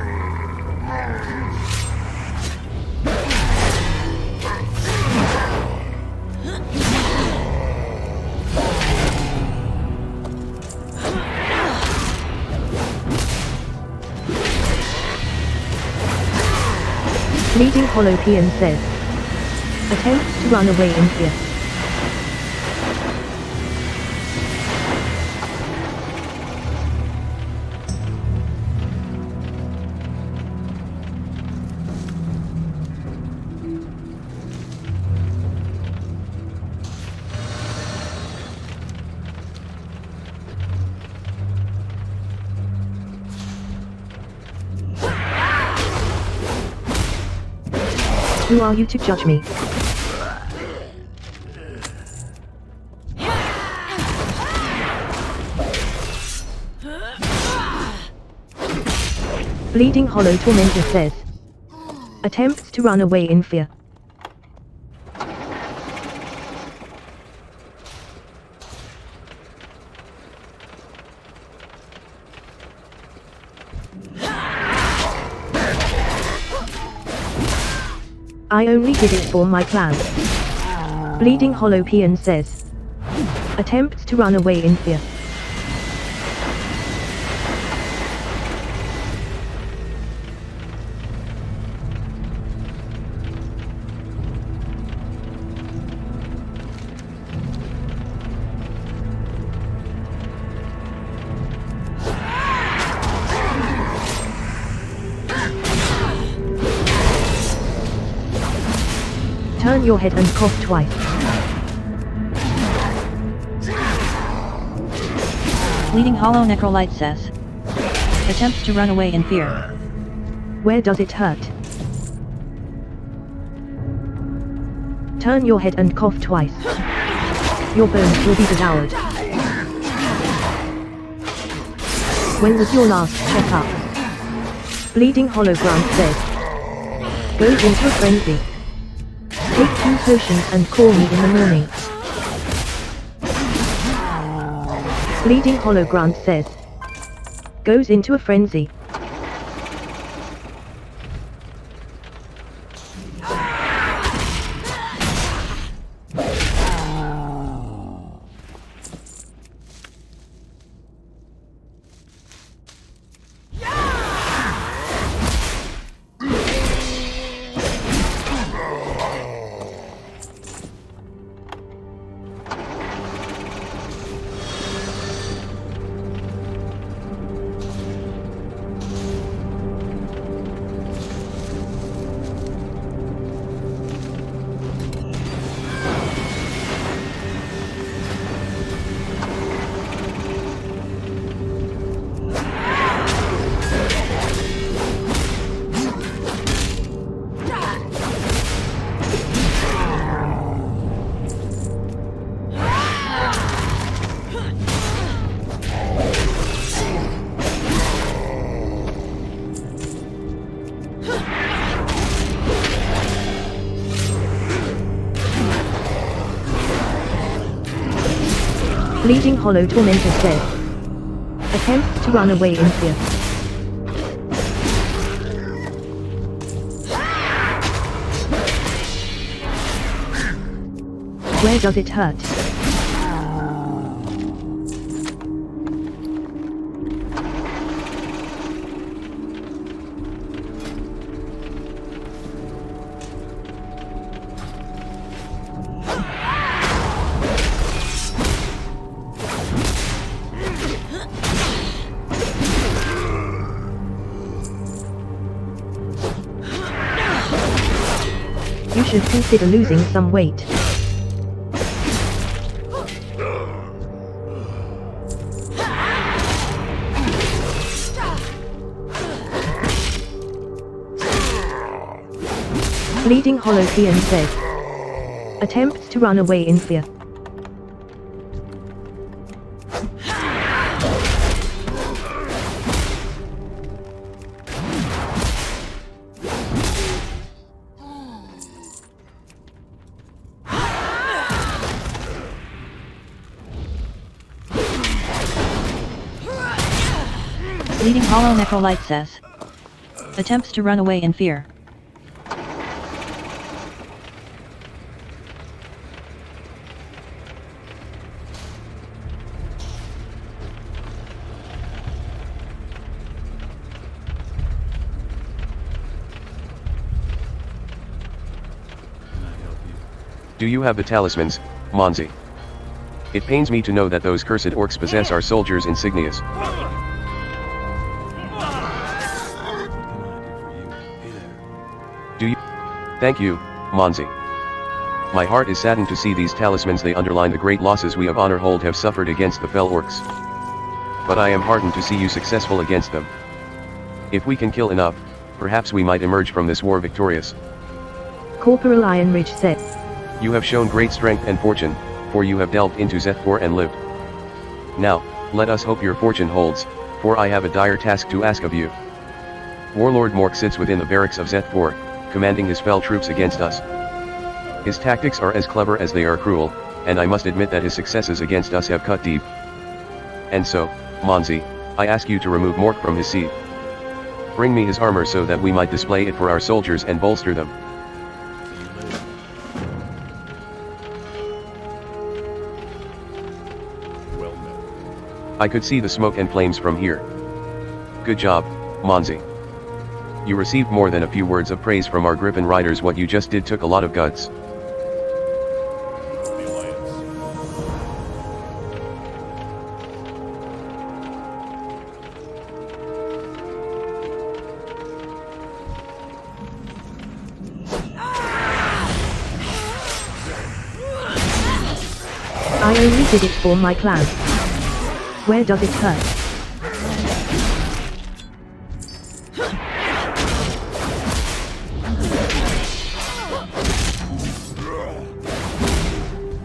Bleeding Hollow Pian says. Attempts to run away in fear. Who are you to judge me? Bleeding Hollow Tormentor says. Attempts to run away in fear. I only did it for my clan. Bleeding Hollow Pian says. Attempts to run away in fear. Turn your head and cough twice. Bleeding Hollow Necrolite says. Attempts to run away in fear. Where does it hurt? Turn your head and cough twice. Your bones will be devoured. When was your last checkup? Bleeding Hollow Grant says. Goes into a frenzy. Take 2 potions and call me in the morning. Bleeding Hollow Grant says. Goes into a frenzy. Bleeding Hollow Tormentor said. Attempts to run away in fear. Where does it hurt? You should consider losing some weight. Bleeding Hollow Theon said. Attempts to run away in fear. Bleeding Hollow Necrolite says. Attempts to run away in fear. Do you have the talismans, Monzi? It pains me to know that those cursed orcs possess our soldiers' insignias. Do you? Thank you, Monzi. My heart is saddened to see these talismans. They underline the great losses we of Honorhold have suffered against the fell orcs. But I am heartened to see you successful against them. If we can kill enough, perhaps we might emerge from this war victorious. Corporal Ironridge said. You have shown great strength and fortune, for you have delved into Zethfor and lived. Now, let us hope your fortune holds, for I have a dire task to ask of you. Warlord Mork sits within the barracks of Zethfor, commanding his fell troops against us. His tactics are as clever as they are cruel, and I must admit that his successes against us have cut deep. And so, Monzi, I ask you to remove Mork from his seat. Bring me his armor so that we might display it for our soldiers and bolster them. I could see the smoke and flames from here. Good job, Monzi. You received more than a few words of praise from our Griffin riders. What you just did took a lot of guts. I only did it for my clan. Where does it hurt?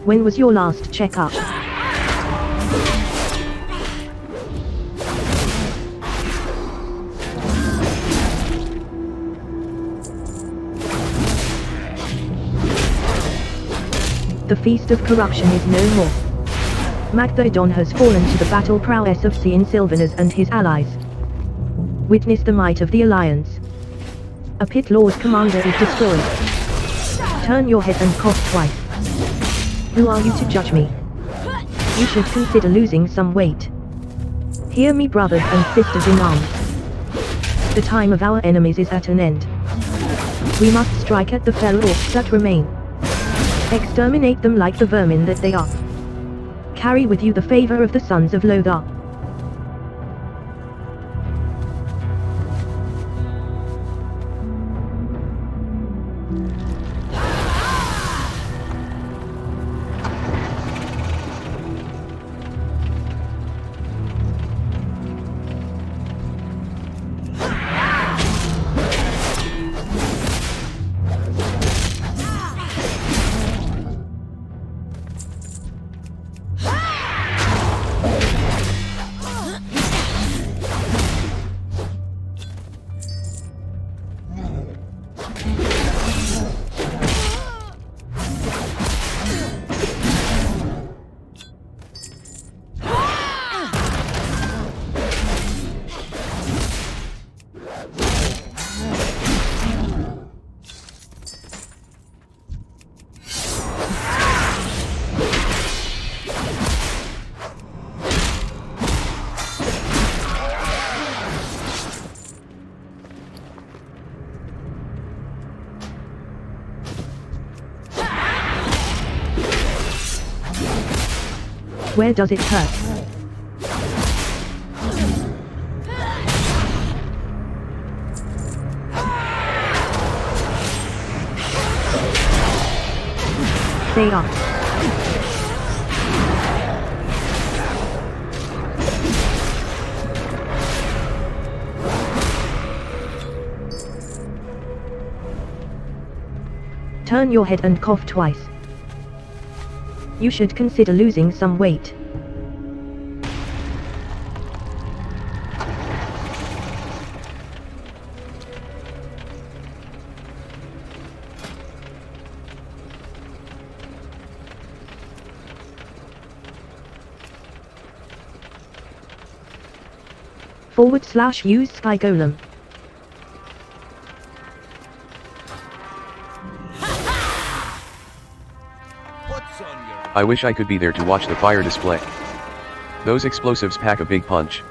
When was your last checkup? The Feast of Corruption is no more. Magthodon has fallen to the battle prowess of Cian Sylvanus and his allies. Witness the might of the Alliance. A Pit Lord commander is destroyed. Turn your head and cough twice. Who are you to judge me? You should consider losing some weight. Hear me, brothers and sisters in arms. The time of our enemies is at an end. We must strike at the fell orcs that remain. Exterminate them like the vermin that they are. Carry with you the favor of the sons of Lothar. where does it hurt? They are. Turn your head and cough twice. You should consider losing some weight. /use Sky Golem. I wish I could be there to watch the fire display. Those explosives pack a big punch.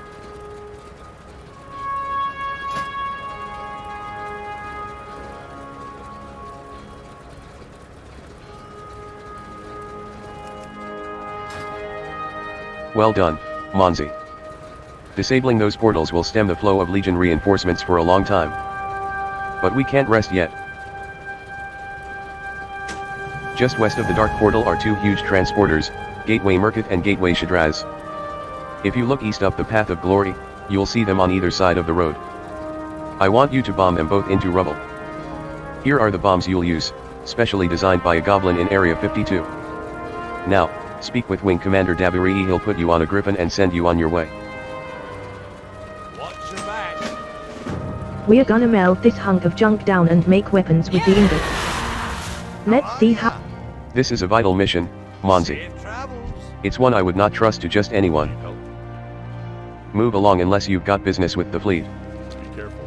Well done, Monzi. Disabling those portals will stem the flow of Legion reinforcements for a long time. But we can't rest yet. Just west of the Dark Portal are two huge transporters, Gateway Mercurae and Gateway Shadraz. If you look east up the Path of Glory, you'll see them on either side of the road. I want you to bomb them both into rubble. Here are the bombs you'll use, specially designed by a goblin in Area 52. Now, speak with Wing Commander Dabiri, he'll put you on a griffin and send you on your way. Watch your back. We're gonna melt this hunk of junk down and make weapons with the ingots. Let's see how. This is a vital mission, Monzi. Safe travels. It's one I would not trust to just anyone. Move along unless you've got business with the fleet. Be careful.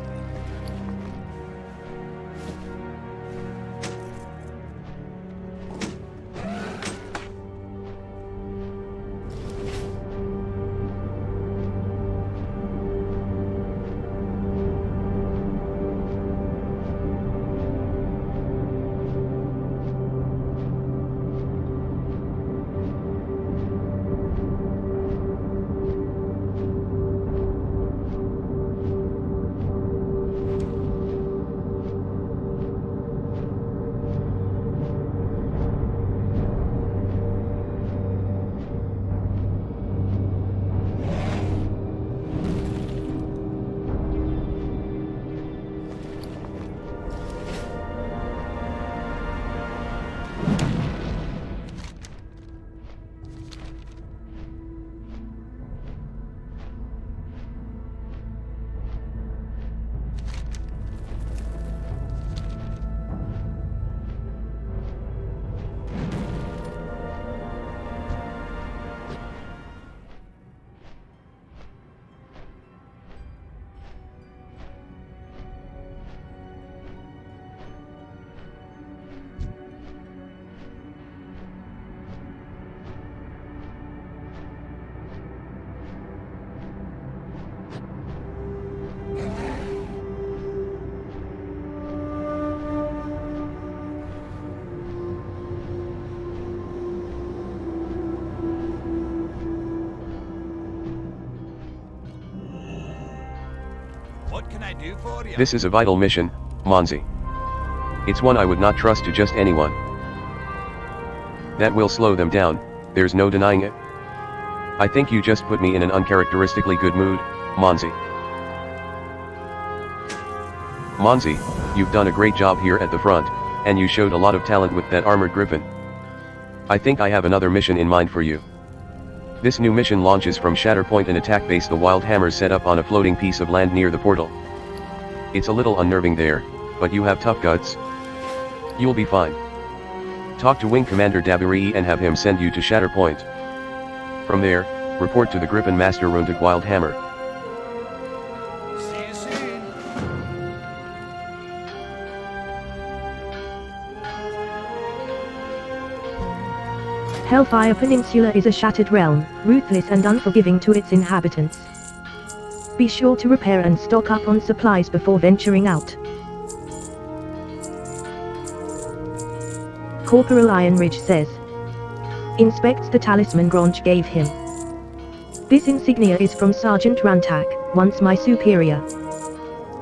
What can I do for you? This is a vital mission, Monzi. It's one I would not trust to just anyone. That will slow them down, there's no denying it. I think you just put me in an uncharacteristically good mood, Monzi. Monzi, you've done a great job here at the front, and you showed a lot of talent with that armored griffin. I think I have another mission in mind for you. This new mission launches from Shatterpoint, an attack base the Wild Hammers set up on a floating piece of land near the portal. It's a little unnerving there, but you have tough guts. You'll be fine. Talk to Wing Commander Dabiri and have him send you to Shatterpoint. From there, report to the Griffin Master Runtuk Wild Hammer. See you soon. Hellfire Peninsula is a shattered realm, ruthless and unforgiving to its inhabitants. Be sure to repair and stock up on supplies before venturing out. Corporal Iron Ridge says, Inspects the talisman Gronch gave him. This insignia is from Sergeant Rantak, once my superior.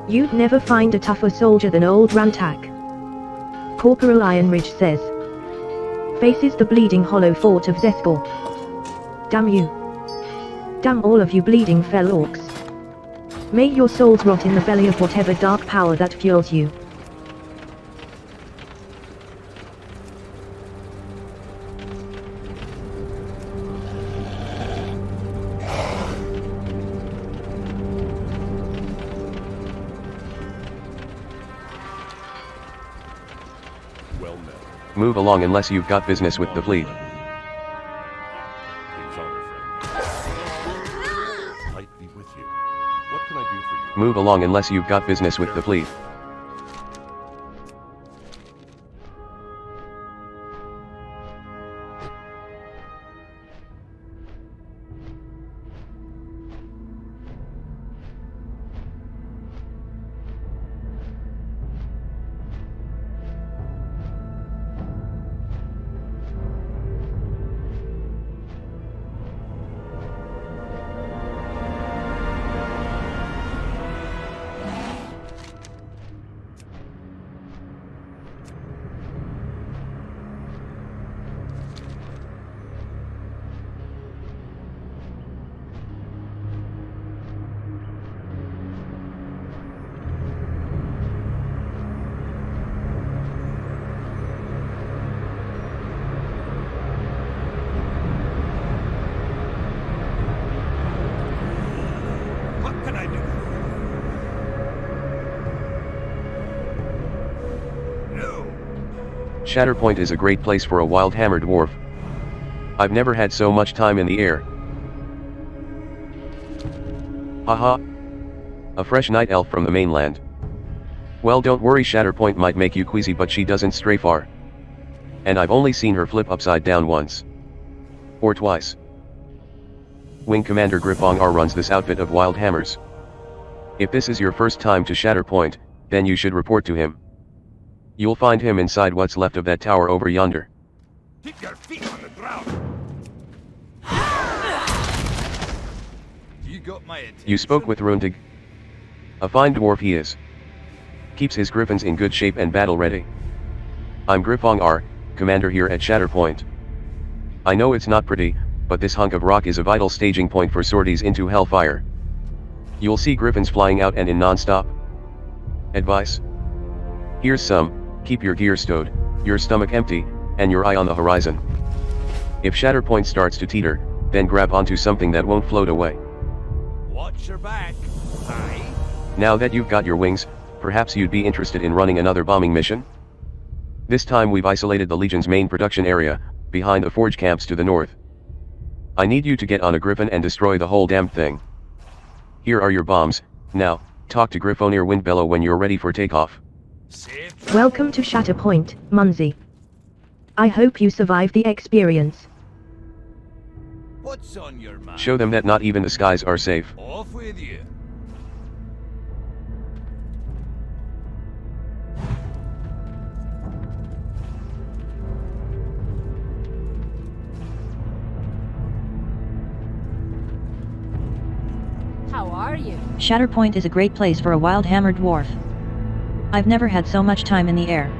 You'd never find a tougher soldier than old Rantak. Corporal Ironridge says. Faces the bleeding hollow fort of Zethgor. Damn you. Damn all of you bleeding fell orcs. May your souls rot in the belly of whatever dark power that fuels you. Well met. Move along unless you've got business with the fleet. King's honor, friend. Light be with you. What can I do for you? Move along unless you've got business with the fleet. What can I do? No. Shatterpoint is a great place for a wild hammer dwarf. I've never had so much time in the air. Haha. A fresh night elf from the mainland. Well, don't worry, Shatterpoint might make you queasy, but she doesn't stray far. And I've only seen her flip upside down once. Or twice. Wing Commander Griffong R runs this outfit of wild hammers. If this is your first time to Shatterpoint, then you should report to him. You'll find him inside what's left of that tower over yonder. Keep your feet on the ground. You got my attention. You spoke with Runtig. A fine dwarf he is. Keeps his griffins in good shape and battle ready. I'm Griffong R, commander here at Shatterpoint. I know it's not pretty, but this hunk of rock is a vital staging point for sorties into Hellfire. You'll see griffins flying out and in non-stop. Advice? Here's some: keep your gear stowed, your stomach empty, and your eye on the horizon. If Shatterpoint starts to teeter, then grab onto something that won't float away. Watch your back. Aye. Now that you've got your wings, perhaps you'd be interested in running another bombing mission? This time we've isolated the Legion's main production area, behind the forge camps to the north. I need you to get on a griffin and destroy the whole damned thing. Here are your bombs. Now, talk to Griffonier Windbellow when you're ready for takeoff. Safe. Welcome to Shatterpoint, Munsey. I hope you survive the experience. What's on your mind? Show them that not even the skies are safe. Off with you. How are you? Shatterpoint is a great place for a wild hammer dwarf. I've never had so much time in the air.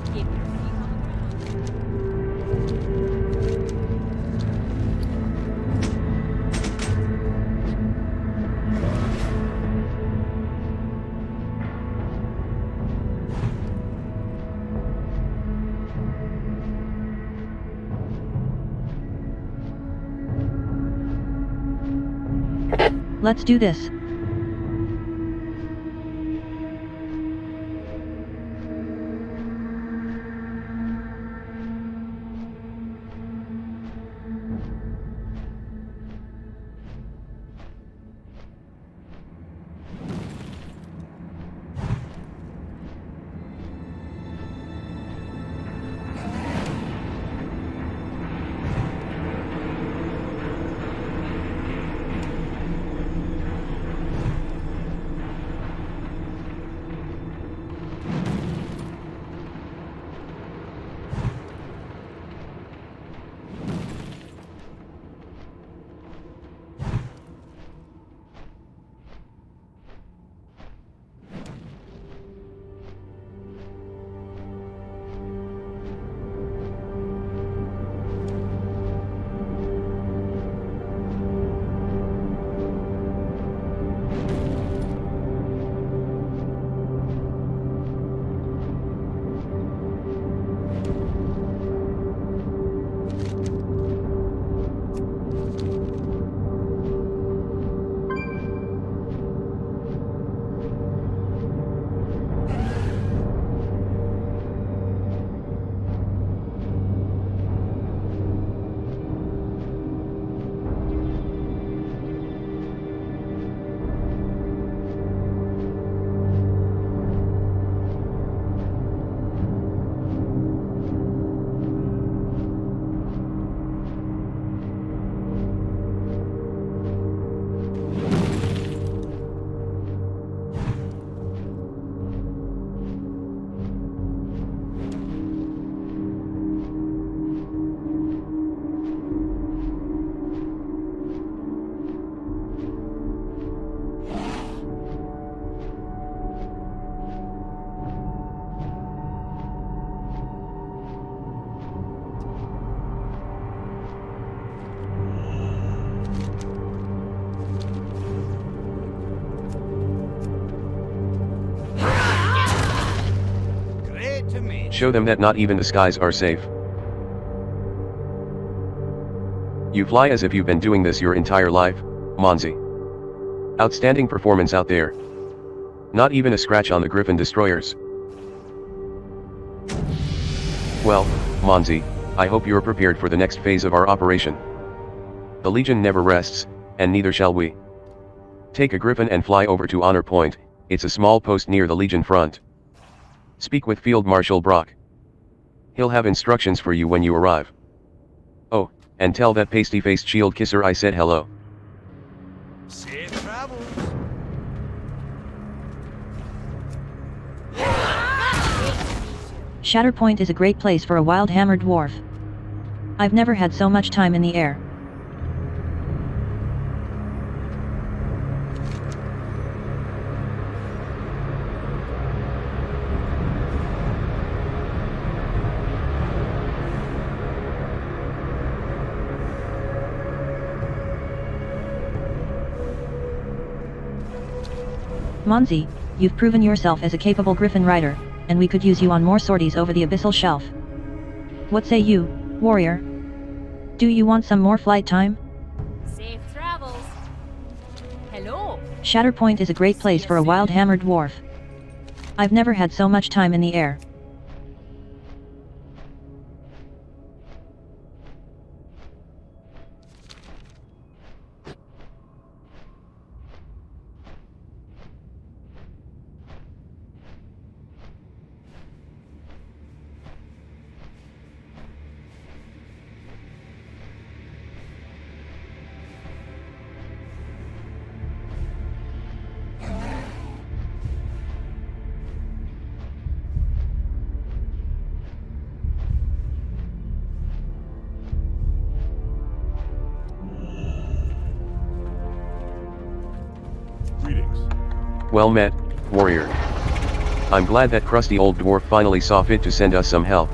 Keep your feet on the ground. Let's do this. Show them that not even the skies are safe. You fly as if you've been doing this your entire life, Monzi. Outstanding performance out there. Not even a scratch on the Griffin destroyers. Well, Monzi, I hope you're prepared for the next phase of our operation. The Legion never rests, and neither shall we. Take a Griffin and fly over to Honor Point. It's a small post near the Legion front. Speak with Field Marshal Brock. He'll have instructions for you when you arrive. Oh, and tell that pasty-faced shield kisser I said hello. Safe travels. Shatterpoint is a great place for a wild-hammered dwarf. I've never had so much time in the air. Monzi, you've proven yourself as a capable Griffin rider, and we could use you on more sorties over the Abyssal Shelf. What say you, warrior? Do you want some more flight time? Safe travels. Hello. Shatterpoint is a great place for a wild-hammered dwarf. I've never had so much time in the air. Greetings. Well met, warrior. I'm glad that crusty old dwarf finally saw fit to send us some help.